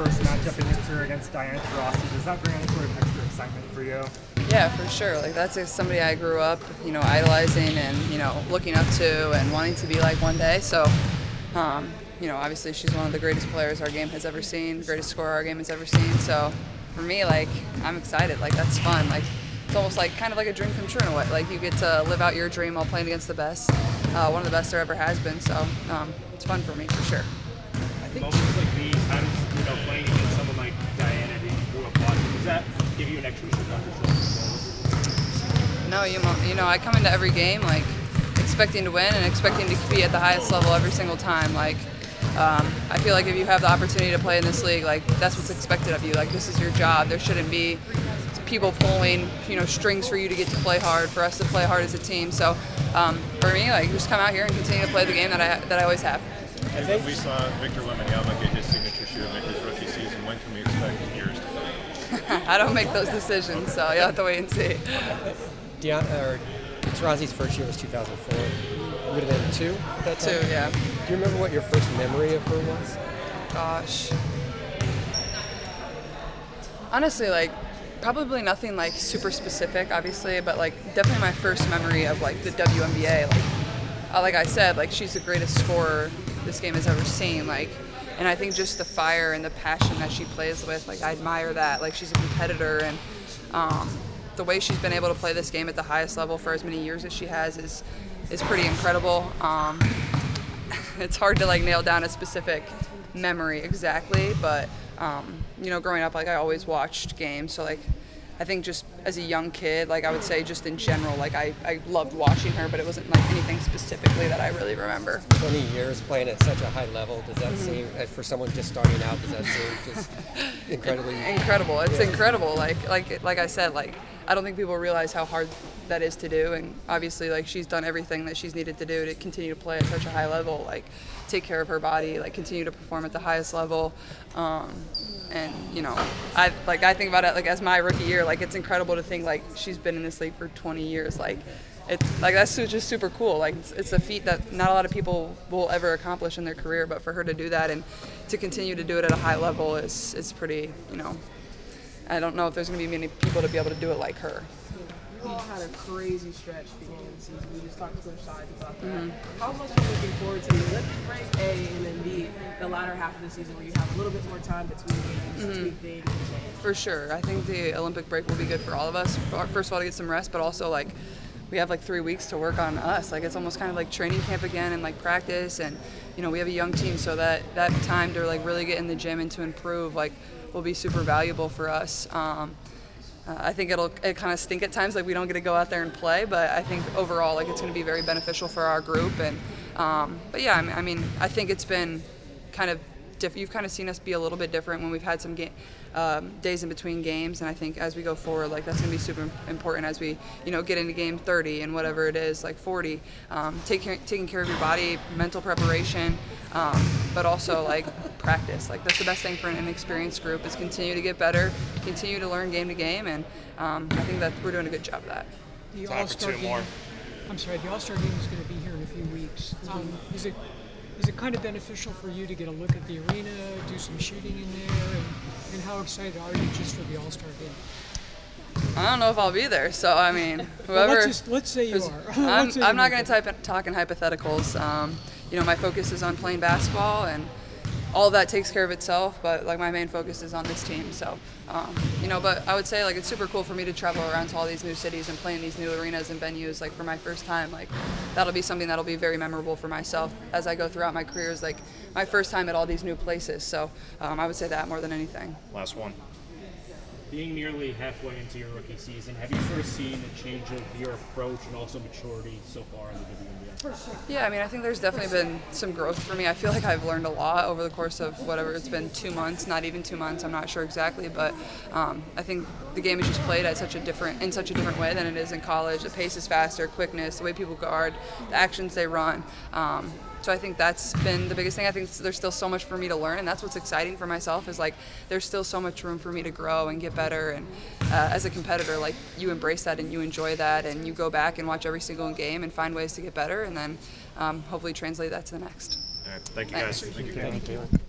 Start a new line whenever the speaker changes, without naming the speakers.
first matchup in your career against Diana Taurasi. Does that bring any sort of extra excitement for you?
Yeah, for sure. Like that's somebody I grew up, idolizing and looking up to and wanting to be like one day. So, obviously she's one of the greatest players our game has ever seen, greatest scorer our game has ever seen. So, for me, like I'm excited. Like that's fun. Like it's almost like kind of like a dream come true in a way. Like you get to live out your dream while playing against the best, one of the best there ever has been. So, it's fun for me for sure.
I think moments like these, times playing against someone like Diana that you grew up watching, does that give you an extra chip on your shoulder?
No, I come into every game like expecting to win and expecting to be at the highest level every single time. Like I feel like if you have the opportunity to play in this league, like that's what's expected of you. Like this is your job. There shouldn't be people pulling strings for you to get to play hard, for us to play hard as a team. So for me, like just come out here and continue to play the game that I always have.
I think we saw Victor Wembanyama get his signature shoe in his rookie season. When can we expect yours to come?
I don't make those decisions, so you'll have to wait and see.
Taurasi's first year was 2004. You would have been 2 at that time?
2, yeah.
Do you remember what your first memory of her was?
Gosh. Honestly, like, probably nothing, like, super specific, obviously, but, like, definitely my first memory of, like, the WNBA. Like I said, like, she's the greatest scorer this game has ever seen, like, and I think just the fire and the passion that she plays with, like, I admire that. Like, she's a competitor, and the way she's been able to play this game at the highest level for as many years as she has is pretty incredible. It's hard to, like, nail down a specific memory exactly, but, growing up, like, I always watched games, so, like, I think just as a young kid, like I would say just in general, like I loved watching her, but it wasn't like anything specifically that I really remember.
20 years playing at such a high level, does that seem, for someone just starting out, does that seem just incredibly...
Incredible. It's incredible. Like I said, like I don't think people realize how hard that is to do, and obviously like she's done everything that she's needed to do to continue to play at such a high level, like take care of her body, like continue to perform at the highest level. And I think about it like as my rookie year, like it's incredible to think like she's been in this league for 20 years. Like it's like that's just super cool. Like it's a feat that not a lot of people will ever accomplish in their career, but for her to do that and to continue to do it at a high level is pretty. I don't know if there's going to be many people to be able to do it like her.
You all had a crazy stretch beginning of the season. We just talked to both sides about that. How much are you looking forward to the Olympic break, A, and then B, the latter half of the season where you have a little bit more time between games to tweak things and change?
For sure. I think the Olympic break will be good for all of us. First of all, to get some rest, but also like we have like 3 weeks to work on us. Like it's almost kind of like training camp again and like practice, and we have a young team, so that time to like really get in the gym and to improve like will be super valuable for us. I think it kind of stink at times, like we don't get to go out there and play, but I think overall, like it's going to be very beneficial for our group. And but yeah, I mean, I think it's been kind of you've kind of seen us be a little bit different when we've had some days in between games, and I think as we go forward, like that's going to be super important as we get into game 30 and whatever it is, like 40. Taking care of your body, mental preparation, but also like practice. Like that's the best thing for an inexperienced group is continue to get better, continue to learn game to game, and I think that we're doing a good job of that.
The All-Star game. I'm sorry. The All-Star game is going to be here in a few weeks. Is it kind of beneficial for you to get a look at the arena, do some shooting in there, and how excited are you just for the All-Star game?
I don't know if I'll be there, so I mean, whoever.
Well, let's say you are.
I'm not going to talk in hypotheticals. My focus is on playing basketball, and all of that takes care of itself. But like my main focus is on this team. So, but I would say like it's super cool for me to travel around to all these new cities and play in these new arenas and venues. Like for my first time, like that'll be something that'll be very memorable for myself as I go throughout my career. Is like my first time at all these new places. So I would say that more than anything.
Last one.
Being nearly halfway into your rookie season, have you sort of seen a change of your approach and also maturity so far in the WNBA?
Yeah, I mean, I think there's definitely been some growth for me. I feel like I've learned a lot over the course of whatever it's been, 2 months, not even 2 months. I'm not sure exactly, but I think the game is just played in such a different way than it is in college. The pace is faster, quickness, the way people guard, the actions they run. So I think that's been the biggest thing. I think there's still so much for me to learn, and that's what's exciting for myself is like there's still so much room for me to grow and get better. And as a competitor, like you embrace that and you enjoy that, and you go back and watch every single game and find ways to get better, and then hopefully translate that to the next.
All right, thank you guys.
Thanks.
Thank you.
Thank you.